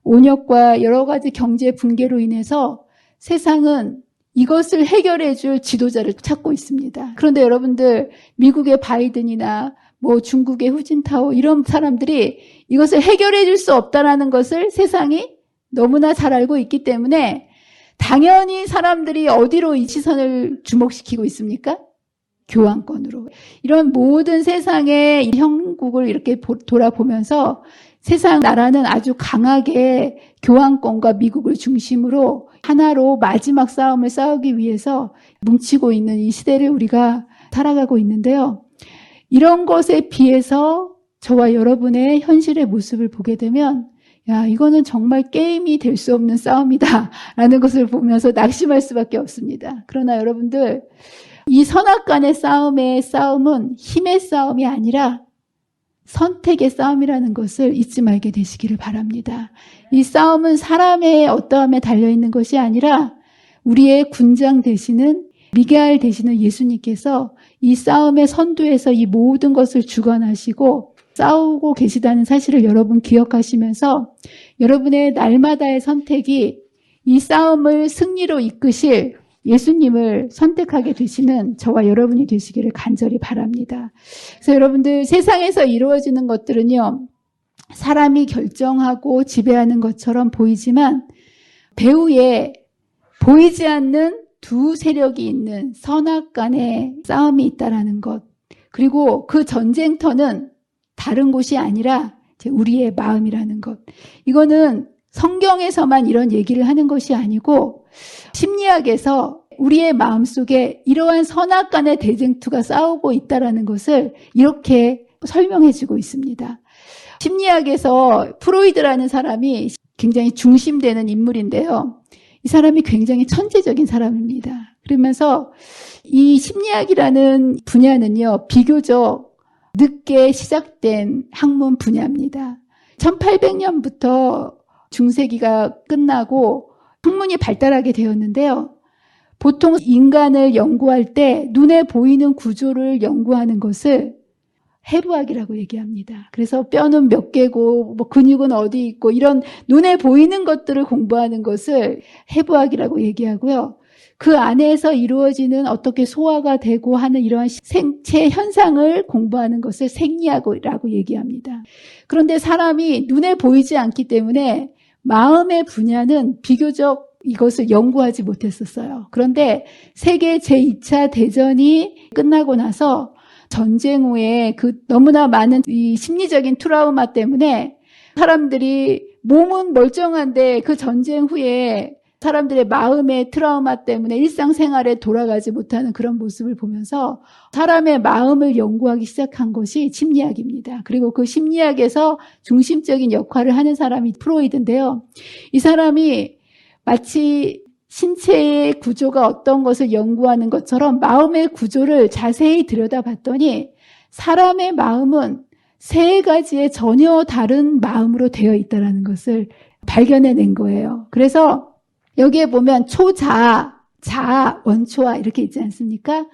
온역과 여러 가지 경제 붕괴로 인해서 세상은 이것을 해결해 줄 지도자를 찾고 있습니다. 그런데 여러분들, 미국의 바이든이나 중국의 후진타오 이런 사람들이 이것을 해결해 줄 수 없다는 것을 세상이 너무나 잘 알고 있기 때문에 당연히 사람들이 어디로 이 시선을 주목시키고 있습니까? 교황권으로. 이런 모든 세상의 형국을 이렇게 돌아보면서 세상 나라는 아주 강하게 교황권과 미국을 중심으로 하나로 마지막 싸움을 싸우기 위해서 뭉치고 있는 이 시대를 우리가 살아가고 있는데요. 이런 것에 비해서 저와 여러분의 현실의 모습을 보게 되면 이거는 정말 게임이 될 수 없는 싸움이다 라는 것을 보면서 낙심할 수밖에 없습니다. 그러나 여러분들, 이 선악간의 싸움은 힘의 싸움이 아니라 선택의 싸움이라는 것을 잊지 말게 되시기를 바랍니다. 이 싸움은 사람의 어떠함에 달려있는 것이 아니라 우리의 군장 되시는 미게알 되시는 예수님께서 이 싸움의 선두에서 이 모든 것을 주관하시고 싸우고 계시다는 사실을 여러분 기억하시면서 여러분의 날마다의 선택이 이 싸움을 승리로 이끄실 예수님을 선택하게 되시는 저와 여러분이 되시기를 간절히 바랍니다. 그래서 여러분들, 세상에서 이루어지는 것들은요, 사람이 결정하고 지배하는 것처럼 보이지만 배후에 보이지 않는 두 세력이 있는 선악간의 싸움이 있다라는 것, 그리고 그 전쟁터는 다른 곳이 아니라 우리의 마음이라는 것. 이거는 성경에서만 이런 얘기를 하는 것이 아니고 심리학에서 우리의 마음속에 이러한 선악간의 대쟁투가 싸우고 있다는 것을 이렇게 설명해 주고 있습니다. 심리학에서 프로이드라는 사람이 굉장히 중심되는 인물인데요. 이 사람이 굉장히 천재적인 사람입니다. 그러면서 이 심리학이라는 분야는요, 비교적 늦게 시작된 학문 분야입니다. 1800년부터 중세기가 끝나고 학문이 발달하게 되었는데요. 보통 인간을 연구할 때 눈에 보이는 구조를 연구하는 것을 해부학이라고 얘기합니다. 그래서 뼈는 몇 개고 근육은 어디 있고 이런 눈에 보이는 것들을 공부하는 것을 해부학이라고 얘기하고요. 그 안에서 이루어지는 어떻게 소화가 되고 하는 이러한 생체 현상을 공부하는 것을 생리학이라고 얘기합니다. 그런데 사람이 눈에 보이지 않기 때문에 마음의 분야는 비교적 이것을 연구하지 못했었어요. 그런데 세계 제2차 대전이 끝나고 나서 전쟁 후에 그 너무나 많은 이 심리적인 트라우마 때문에 사람들이 몸은 멀쩡한데 그 전쟁 후에 사람들의 마음의 트라우마 때문에 일상생활에 돌아가지 못하는 그런 모습을 보면서 사람의 마음을 연구하기 시작한 것이 심리학입니다. 그리고 그 심리학에서 중심적인 역할을 하는 사람이 프로이드인데요. 이 사람이 마치 신체의 구조가 어떤 것을 연구하는 것처럼 마음의 구조를 자세히 들여다봤더니 사람의 마음은 세 가지의 전혀 다른 마음으로 되어 있다는 것을 발견해낸 거예요. 그래서 여기에 보면 초자아, 자아, 원초아 이렇게 있지 않습니까?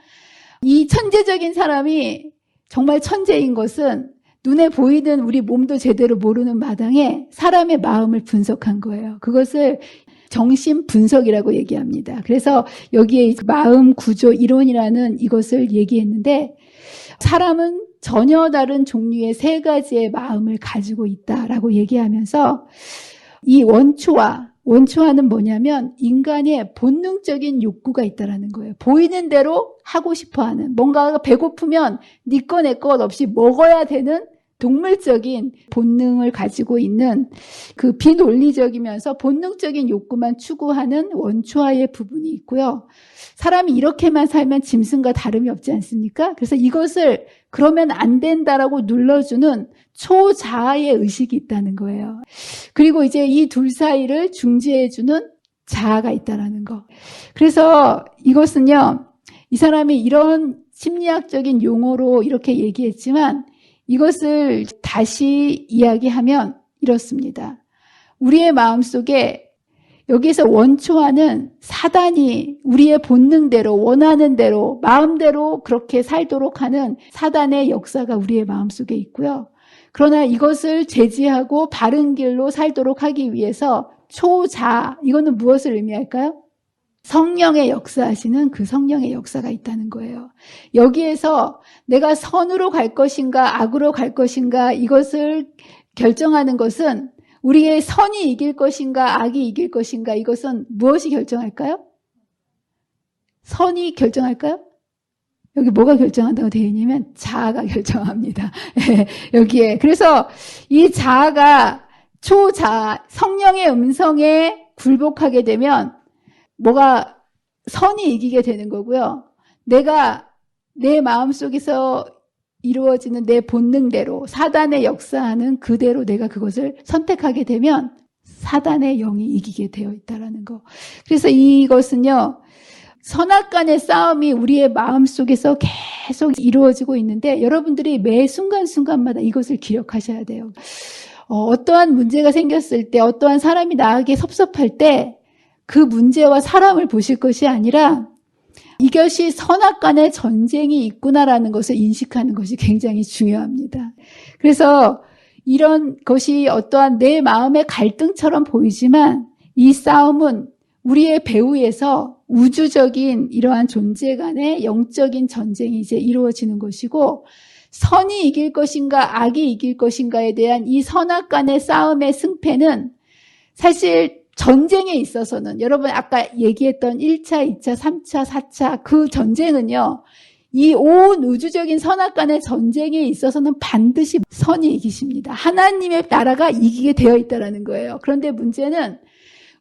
이 천재적인 사람이 정말 천재인 것은 눈에 보이는 우리 몸도 제대로 모르는 마당에 사람의 마음을 분석한 거예요. 그것을 정신 분석이라고 얘기합니다. 그래서 여기에 마음 구조 이론이라는 이것을 얘기했는데 사람은 전혀 다른 종류의 세 가지의 마음을 가지고 있다라고 얘기하면서 이 원초아는 뭐냐면 인간의 본능적인 욕구가 있다라는 거예요. 보이는 대로 하고 싶어하는, 뭔가가 배고프면 네 것 내 것 없이 먹어야 되는 동물적인 본능을 가지고 있는 그 비논리적이면서 본능적인 욕구만 추구하는 원초아의 부분이 있고요. 사람이 이렇게만 살면 짐승과 다름이 없지 않습니까? 그래서 이것을 그러면 안 된다라고 눌러주는 초자아의 의식이 있다는 거예요. 그리고 이제 이 둘 사이를 중재해주는 자아가 있다라는 거. 그래서 이것은요, 이 사람이 이런 심리학적인 용어로 이렇게 얘기했지만 이것을 다시 이야기하면 이렇습니다. 우리의 마음속에 여기서 원초하는 사단이 우리의 본능대로 원하는 대로 마음대로 그렇게 살도록 하는 사단의 역사가 우리의 마음속에 있고요. 그러나 이것을 제지하고 바른 길로 살도록 하기 위해서 초자, 이거는 무엇을 의미할까요? 성령의 역사하시는 그 성령의 역사가 있다는 거예요. 여기에서 내가 선으로 갈 것인가 악으로 갈 것인가 이것을 결정하는 것은 우리의 선이 이길 것인가 악이 이길 것인가 이것은 무엇이 결정할까요? 선이 결정할까요? 여기 뭐가 결정한다고 되어 있냐면 자아가 결정합니다. 여기에. 그래서 이 자아가 초자아, 성령의 음성에 굴복하게 되면 뭐가 선이 이기게 되는 거고요. 내가 내 마음속에서 이루어지는 내 본능대로 사단의 역사하는 그대로 내가 그것을 선택하게 되면 사단의 영이 이기게 되어 있다는 거. 그래서 이것은요. 선악간의 싸움이 우리의 마음속에서 계속 이루어지고 있는데 여러분들이 매 순간순간마다 이것을 기억하셔야 돼요. 어떠한 문제가 생겼을 때 어떠한 사람이 나에게 섭섭할 때 그 문제와 사람을 보실 것이 아니라 이것이 선악간의 전쟁이 있구나라는 것을 인식하는 것이 굉장히 중요합니다. 그래서 이런 것이 어떠한 내 마음의 갈등처럼 보이지만 이 싸움은 우리의 배후에서 우주적인 이러한 존재 간의 영적인 전쟁이 이제 이루어지는 것이고 선이 이길 것인가 악이 이길 것인가에 대한 이 선악간의 싸움의 승패는 사실 전쟁에 있어서는 여러분 아까 얘기했던 1차, 2차, 3차, 4차 그 전쟁은요. 이 온 우주적인 선악간의 전쟁에 있어서는 반드시 선이 이기십니다. 하나님의 나라가 이기게 되어 있다는 거예요. 그런데 문제는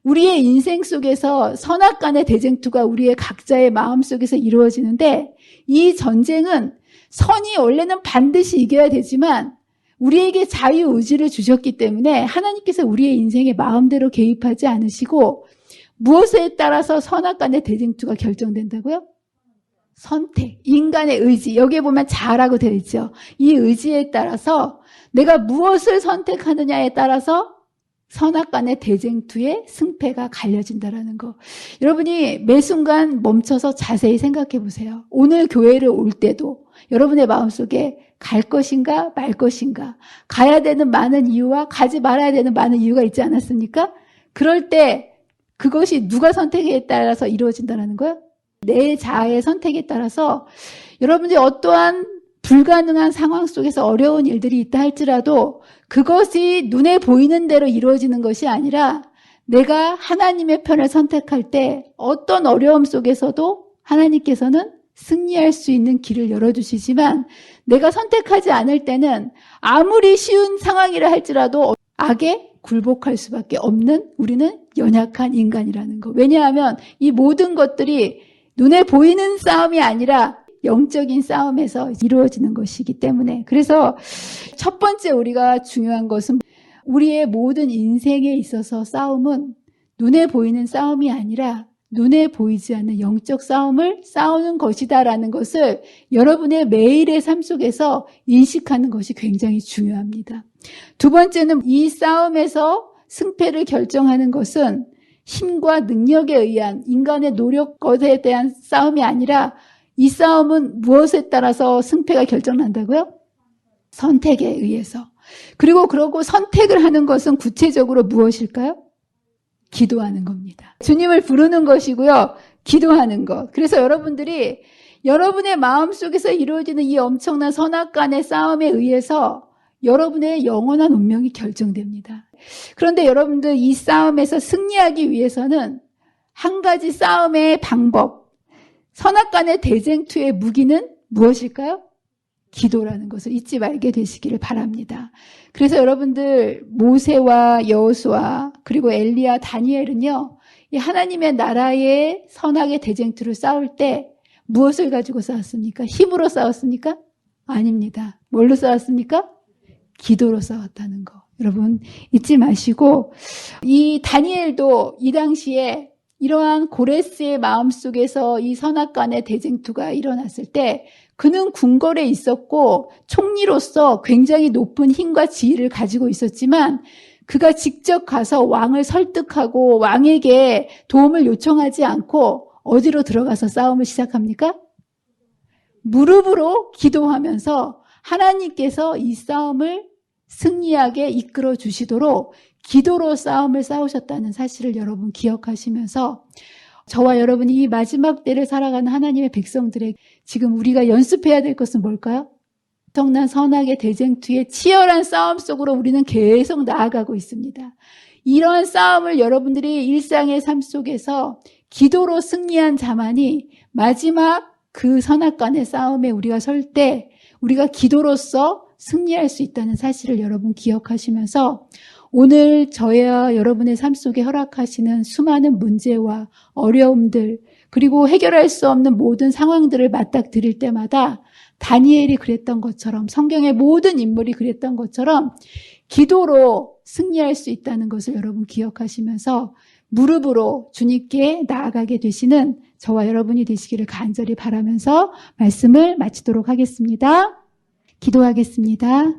우리의 인생 속에서 선악간의 대쟁투가 우리의 각자의 마음 속에서 이루어지는데 이 전쟁은 선이 원래는 반드시 이겨야 되지만 우리에게 자유의지를 주셨기 때문에 하나님께서 우리의 인생에 마음대로 개입하지 않으시고 무엇에 따라서 선악간의 대쟁투가 결정된다고요? 선택, 인간의 의지, 여기에 보면 자라고 되어 있죠. 이 의지에 따라서 내가 무엇을 선택하느냐에 따라서 선악간의 대쟁투의 승패가 갈려진다는 거. 여러분이 매 순간 멈춰서 자세히 생각해 보세요. 오늘 교회를 올 때도 여러분의 마음속에 갈 것인가 말 것인가 가야 되는 많은 이유와 가지 말아야 되는 많은 이유가 있지 않았습니까? 그럴 때 그것이 누가 선택에 따라서 이루어진다는 거예요? 내 자아의 선택에 따라서 여러분들이 어떠한 불가능한 상황 속에서 어려운 일들이 있다 할지라도 그것이 눈에 보이는 대로 이루어지는 것이 아니라 내가 하나님의 편을 선택할 때 어떤 어려움 속에서도 하나님께서는 승리할 수 있는 길을 열어주시지만 내가 선택하지 않을 때는 아무리 쉬운 상황이라 할지라도 악에 굴복할 수밖에 없는 우리는 연약한 인간이라는 거. 왜냐하면 이 모든 것들이 눈에 보이는 싸움이 아니라 영적인 싸움에서 이루어지는 것이기 때문에 그래서 첫 번째 우리가 중요한 것은 우리의 모든 인생에 있어서 싸움은 눈에 보이는 싸움이 아니라 눈에 보이지 않는 영적 싸움을 싸우는 것이다라는 것을 여러분의 매일의 삶 속에서 인식하는 것이 굉장히 중요합니다. 두 번째는 이 싸움에서 승패를 결정하는 것은 힘과 능력에 의한 인간의 노력 것에 대한 싸움이 아니라 이 싸움은 무엇에 따라서 승패가 결정난다고요? 선택에 의해서. 그리고 그러고 선택을 하는 것은 구체적으로 무엇일까요? 기도하는 겁니다. 주님을 부르는 것이고요. 기도하는 것. 그래서 여러분들이 여러분의 마음속에서 이루어지는 이 엄청난 선악간의 싸움에 의해서 여러분의 영원한 운명이 결정됩니다. 그런데 여러분들 이 싸움에서 승리하기 위해서는 한 가지 싸움의 방법, 선악간의 대쟁투의 무기는 무엇일까요? 기도라는 것을 잊지 말게 되시기를 바랍니다. 그래서 여러분들 모세와 여호수아 그리고 엘리야 다니엘은요. 이 하나님의 나라의 선악의 대쟁투를 싸울 때 무엇을 가지고 싸웠습니까? 힘으로 싸웠습니까? 아닙니다. 뭘로 싸웠습니까? 기도로 싸웠다는 거. 여러분 잊지 마시고 이 다니엘도 이 당시에 이러한 고레스의 마음속에서 이 선악간의 대쟁투가 일어났을 때 그는 궁궐에 있었고 총리로서 굉장히 높은 힘과 지위를 가지고 있었지만 그가 직접 가서 왕을 설득하고 왕에게 도움을 요청하지 않고 어디로 들어가서 싸움을 시작합니까? 무릎으로 기도하면서 하나님께서 이 싸움을 승리하게 이끌어 주시도록 기도로 싸움을 싸우셨다는 사실을 여러분 기억하시면서 저와 여러분이 이 마지막 때를 살아가는 하나님의 백성들에게 지금 우리가 연습해야 될 것은 뭘까요? 엄청난 선악의 대쟁투의 치열한 싸움 속으로 우리는 계속 나아가고 있습니다. 이러한 싸움을 여러분들이 일상의 삶 속에서 기도로 승리한 자만이 마지막 그 선악간의 싸움에 우리가 설 때 우리가 기도로서 승리할 수 있다는 사실을 여러분 기억하시면서 오늘 저와 여러분의 삶 속에 허락하시는 수많은 문제와 어려움들 그리고 해결할 수 없는 모든 상황들을 맞닥뜨릴 때마다 다니엘이 그랬던 것처럼 성경의 모든 인물이 그랬던 것처럼 기도로 승리할 수 있다는 것을 여러분 기억하시면서 무릎으로 주님께 나아가게 되시는 저와 여러분이 되시기를 간절히 바라면서 말씀을 마치도록 하겠습니다. 기도하겠습니다.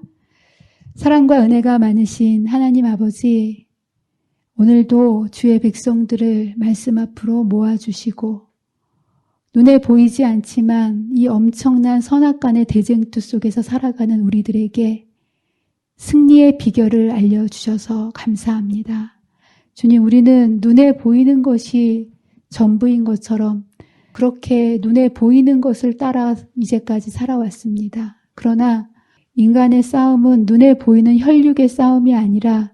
사랑과 은혜가 많으신 하나님 아버지, 오늘도 주의 백성들을 말씀 앞으로 모아주시고 눈에 보이지 않지만 이 엄청난 선악간의 대쟁투 속에서 살아가는 우리들에게 승리의 비결을 알려주셔서 감사합니다. 주님, 우리는 눈에 보이는 것이 전부인 것처럼 그렇게 눈에 보이는 것을 따라 이제까지 살아왔습니다. 그러나 인간의 싸움은 눈에 보이는 혈육의 싸움이 아니라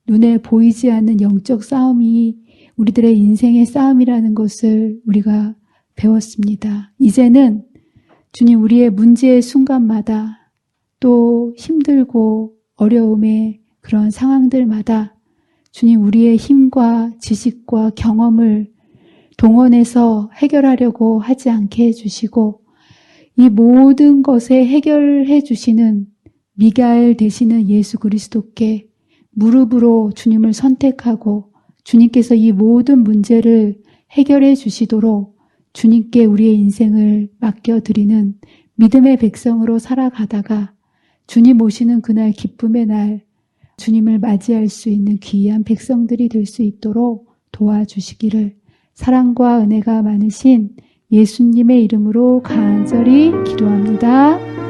눈에 보이지 않는 영적 싸움이 우리들의 인생의 싸움이라는 것을 우리가 배웠습니다. 이제는 주님 우리의 문제의 순간마다 또 힘들고 어려움의 그런 상황들마다 주님 우리의 힘과 지식과 경험을 동원해서 해결하려고 하지 않게 해주시고 이 모든 것에 해결해 주시는 미가엘 되시는 예수 그리스도께 무릎으로 주님을 선택하고 주님께서 이 모든 문제를 해결해 주시도록 주님께 우리의 인생을 맡겨드리는 믿음의 백성으로 살아가다가 주님 오시는 그날 기쁨의 날 주님을 맞이할 수 있는 귀한 백성들이 될 수 있도록 도와주시기를 사랑과 은혜가 많으신 예수님의 이름으로 간절히 기도합니다.